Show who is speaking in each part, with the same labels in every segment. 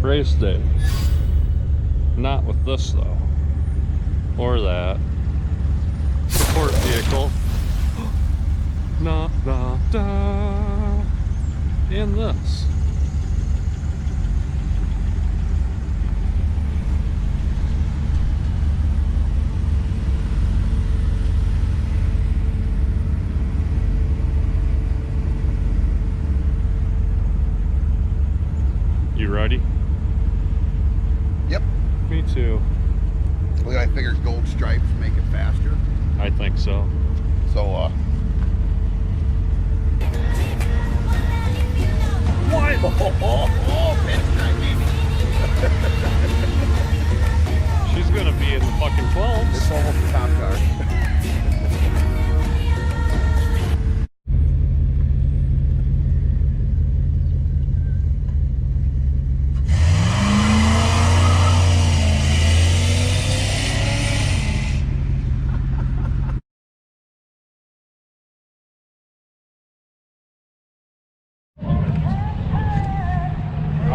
Speaker 1: race day. Not with this though, or that. Support vehicle. Na na da. And this. You ready?
Speaker 2: Yep.
Speaker 1: Me too.
Speaker 2: Well, I figured gold stripes make it faster.
Speaker 1: I think so.
Speaker 2: So, what?
Speaker 1: She's gonna be in the fucking 12s.
Speaker 2: It's almost a top car.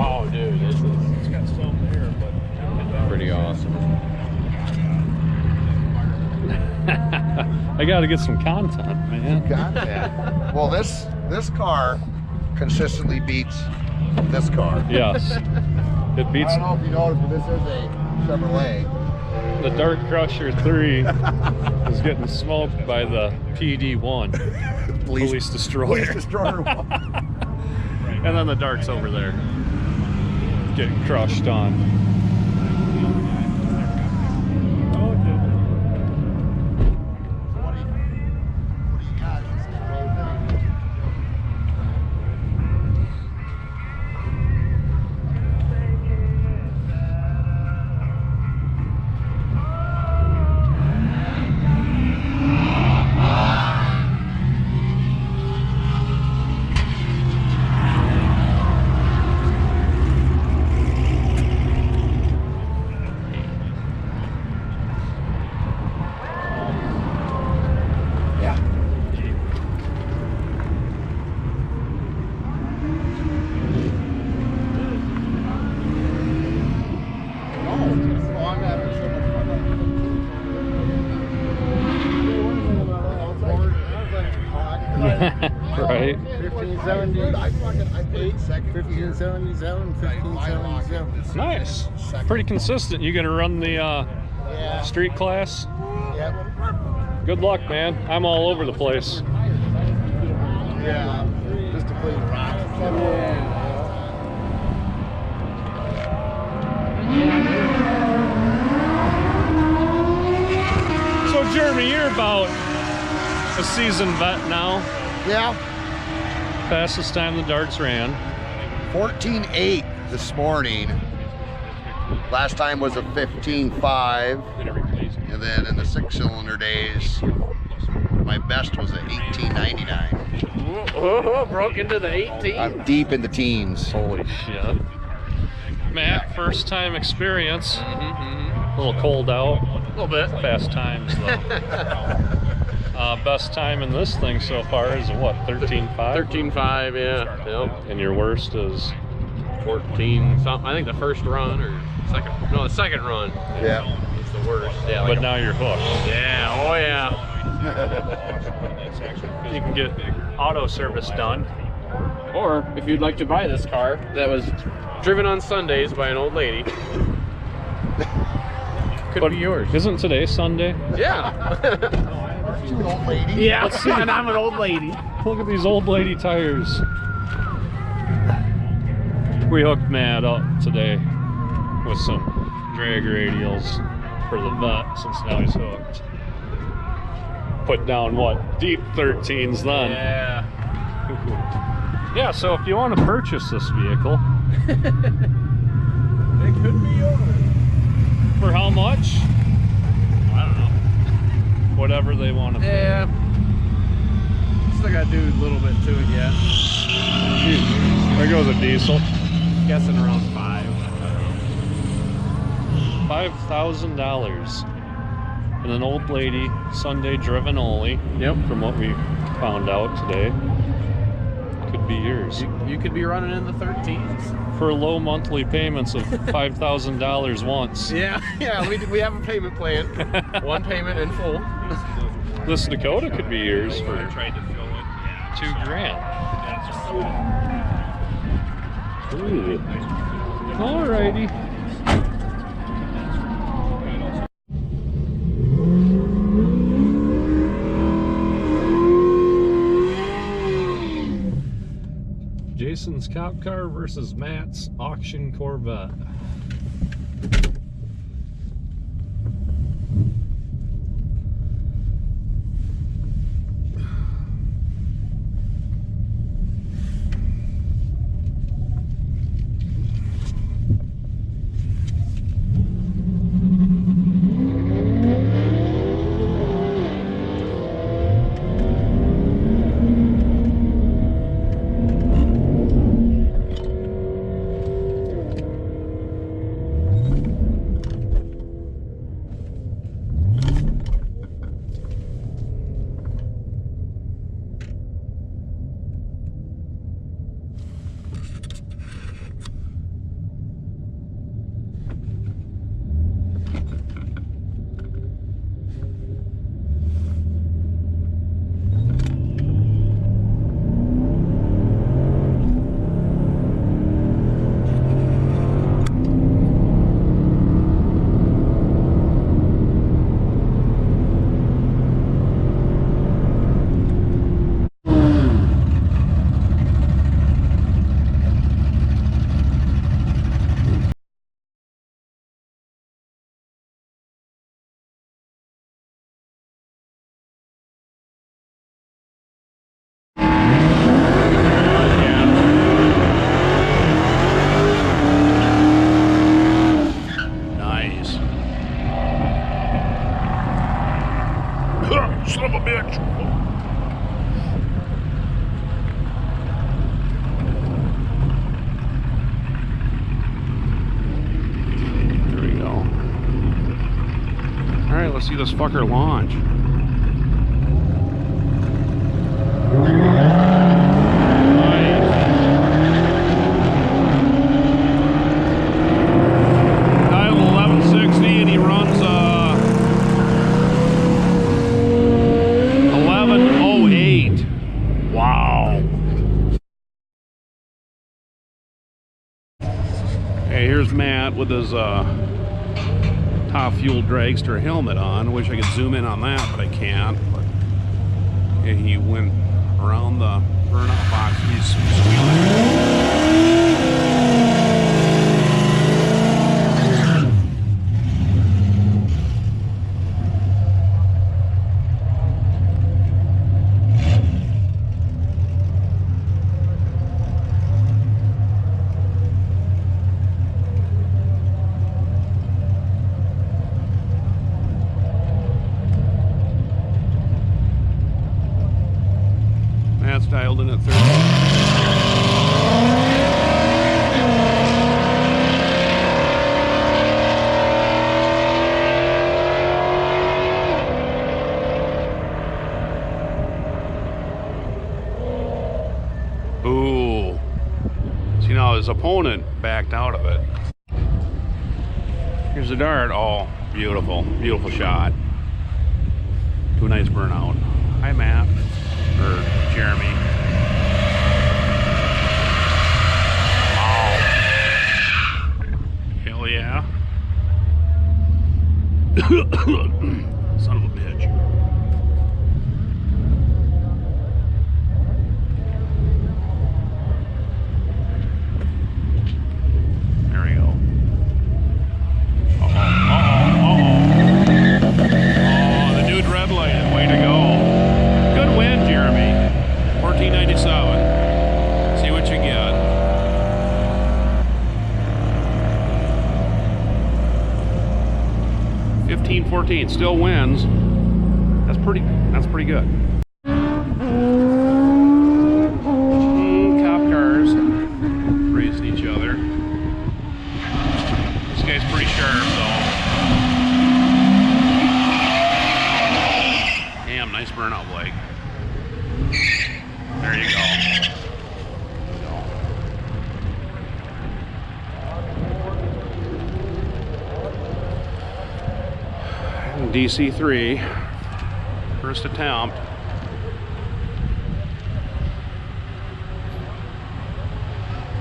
Speaker 1: Oh, dude, it's got some there, but pretty awesome. I gotta get some content, man.
Speaker 2: Content. Well, this car consistently beats this car.
Speaker 1: Yes. It beats.
Speaker 2: I don't know if you noticed, but this is a Chevrolet.
Speaker 1: The Dark Crusher 3 is getting smoked by the PD1. Police Destroyer.
Speaker 2: Police Destroyer 1.
Speaker 1: And then the Dark's over there, getting crushed on. Right.
Speaker 3: 1570. I paid second 1577, 1577.
Speaker 1: Nice. Pretty consistent. You gonna run the street class?
Speaker 3: Yep.
Speaker 1: Good luck, man. I'm all over the place.
Speaker 3: Yeah. Just to play rock.
Speaker 1: So Jeremy, you're about a seasoned vet now.
Speaker 2: Yeah.
Speaker 1: Fastest time the Darks ran.
Speaker 2: 14.8 this morning. Last time was a 15.5. And then in the 6-cylinder days, my best was a 18.99.
Speaker 4: Oh, broke into the 18.
Speaker 2: I'm deep in the teens.
Speaker 1: Holy shit. Matt, first time experience. A little cold out.
Speaker 4: A little bit.
Speaker 1: Fast times though. Best time in this thing so far is what, 13.5?
Speaker 4: 13.5, yeah. Yep.
Speaker 1: And your worst is
Speaker 4: 14 something. I think the first run or second. No, the second run.
Speaker 2: Yeah.
Speaker 4: It's the worst. Yeah.
Speaker 1: But now you're hooked.
Speaker 4: Yeah. Oh yeah.
Speaker 1: You can get auto service done.
Speaker 4: Or if you'd like to buy this car that was driven on Sundays by an old lady, could be yours.
Speaker 1: Isn't today Sunday?
Speaker 4: Yeah.
Speaker 2: She's an old lady.
Speaker 4: Yeah. And I'm an old lady.
Speaker 1: Look at these old lady tires. We hooked Matt up today with some drag radials for the vet since now he's hooked. Put down what? Deep 13s then.
Speaker 4: Yeah.
Speaker 1: Yeah, so if you want to purchase this vehicle.
Speaker 4: It could be yours.
Speaker 1: For how much?
Speaker 4: I don't know.
Speaker 1: Whatever they want to pay.
Speaker 4: Yeah. Still gotta do a little bit to it yet.
Speaker 1: There goes a diesel.
Speaker 4: Guessing around 5.
Speaker 1: $5,000. And an old lady, Sunday driven only.
Speaker 4: Yep.
Speaker 1: From what we found out today. Could be yours
Speaker 4: You could be running in the 13s.
Speaker 1: for low monthly payments of $5,000 once.
Speaker 4: Yeah, we have a payment plan. One payment in full.
Speaker 1: This Dakota could be yours for $2,000. Ooh. Alrighty. Jason's cop car versus Matt's auction Corvette. Son of a bitch. There we go. All right, let's see this fucker launch. Hey, here's Matt with his top fuel dragster helmet on. I wish I could zoom in on that, but I can't. But yeah, he went around the burnout box. He's squealing. Matt's dialed in at 30. Ooh. See, now his opponent backed out of it. Here's the dart. Oh, beautiful. Beautiful shot. Do a nice burnout. Hi, Matt. Or Jeremy. Wow. Hell yeah. Son of a bitch. There we go. Uh-oh. Oh, the dude red lighted. Way to go. Good win, Jeremy. 1497. See what you get. $15.14 still wins. That's pretty good. Cop cars racing each other. This guy's pretty sharp though. Damn, nice burnout, Blake. There you go. DC3, first attempt.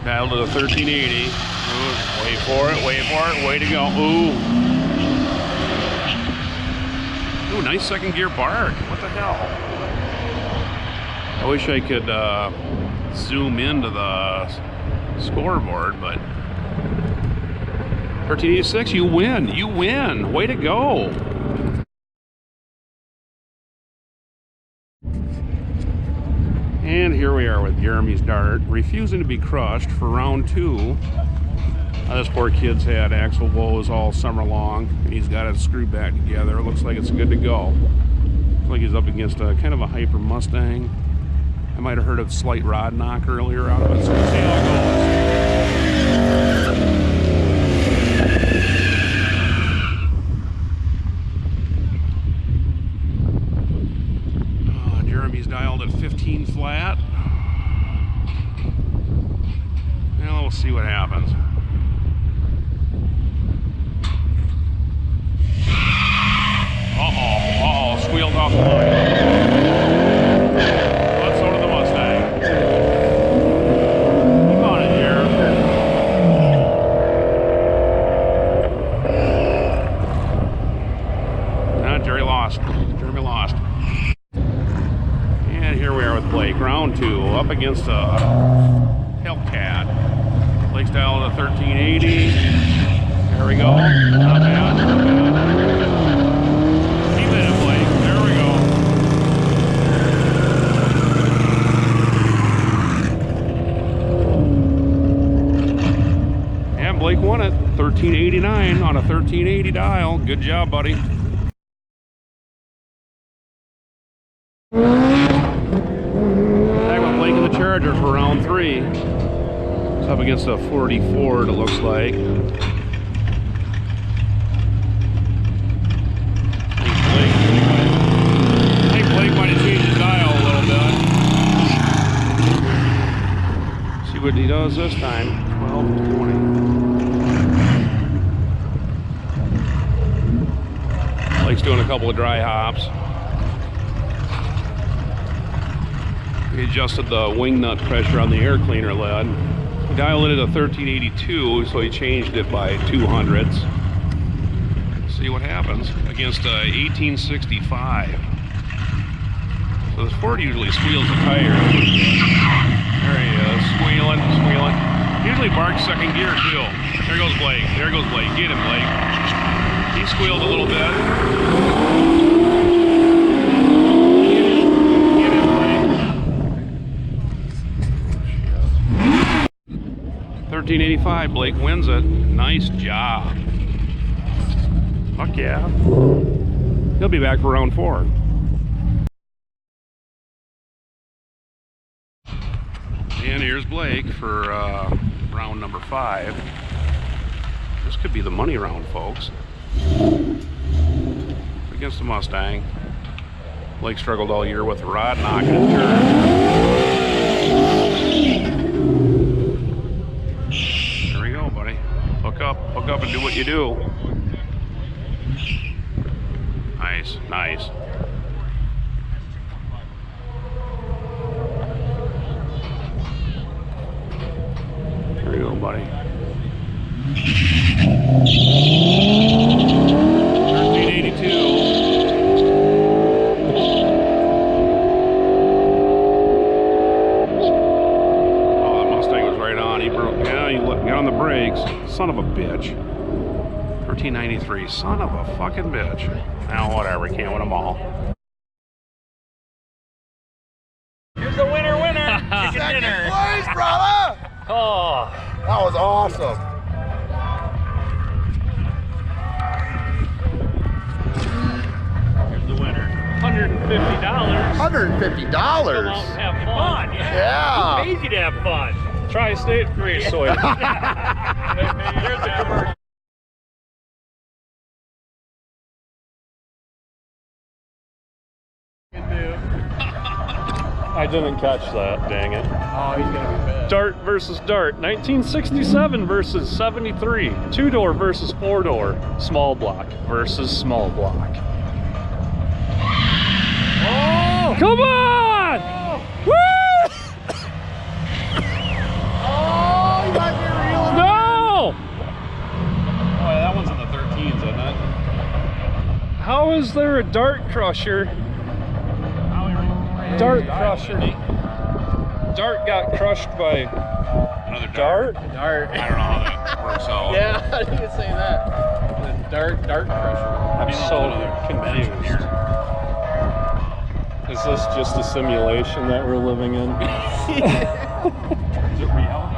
Speaker 1: Dialed to the 1380. Ooh, wait for it, way to go. Ooh, nice second gear bark. What the hell? I wish I could zoom into the scoreboard, but 1386, you win, way to go. And here we are with Jeremy's dart, refusing to be crushed for round 2. This poor kid's had axle woes all summer long, and he's got it screwed back together. It looks like it's good to go. Looks like he's up against a kind of a Hyper Mustang. I might have heard a slight rod knock earlier out of it, so we'll see how it goes. Jeremy's dialed at 15 flat. Well, we'll see what happens. Uh-oh, squealed off the line. Let's go to the Mustang. Come on in here. Jeremy lost. And here we are with Blake, round 2, up against a Hellcat. Blake's dialed at 1380. There we go. Not bad. Keep it in, Blake. There we go. And Blake won it. 1389 on a 1380 dial. Good job, buddy. Back with Blake in the Charger for round 3. It's up against a 40 Ford, it looks like. I think Blake might have changed his dial a little bit. See what he does this time. 12, 20. Blake's doing a couple of dry hops. He adjusted the wing nut pressure on the air cleaner lid. He dialed it at a 1382, so he changed it by 200ths. See what happens against a 1865. So this Ford usually squeals the tire. There he is, squealing. Usually barks second gear too. There goes Blake. Get him, Blake. He squealed a little bit. 1385, Blake wins it. Nice job. Fuck yeah. He'll be back for round 4. And here's Blake for round number 5. This could be the money round, folks. Against the Mustang. Blake struggled all year with the rod knocking his turn. There we go, buddy. Hook up and do what you do. Nice. There you go, buddy. 1382. Oh, that Mustang was right on. He broke. Yeah, he got on the brakes. Son of a bitch. 1393. Son of a fucking bitch. Now, whatever. Can't win them all.
Speaker 3: Here's the winner.
Speaker 2: Second place, brother!
Speaker 1: Oh.
Speaker 2: That was awesome.
Speaker 1: Here's the winner. $150.
Speaker 2: $150.
Speaker 1: Come out and have fun.
Speaker 2: Yeah.
Speaker 3: It's easy to have fun.
Speaker 1: Tri State Raceway.
Speaker 3: Here's the commercial.
Speaker 1: I didn't catch that, dang it.
Speaker 3: Oh, he's gonna be bad.
Speaker 1: Dart versus Dart, 1967 versus 73. 2-door versus 4-door. Small block versus small block. Come on! Woo!
Speaker 3: Oh, you might be reeling.
Speaker 1: No!
Speaker 4: Oh, that one's in the 13s, isn't it?
Speaker 1: How is there a dart crusher? Dart crusher. Dart got crushed by
Speaker 5: Another
Speaker 1: dart?
Speaker 4: Dart.
Speaker 5: I don't know how that works out.
Speaker 4: Yeah, how do you say that? The dart crusher.
Speaker 1: I'm so confused. Is this just a simulation that we're living in?
Speaker 5: Is it reality?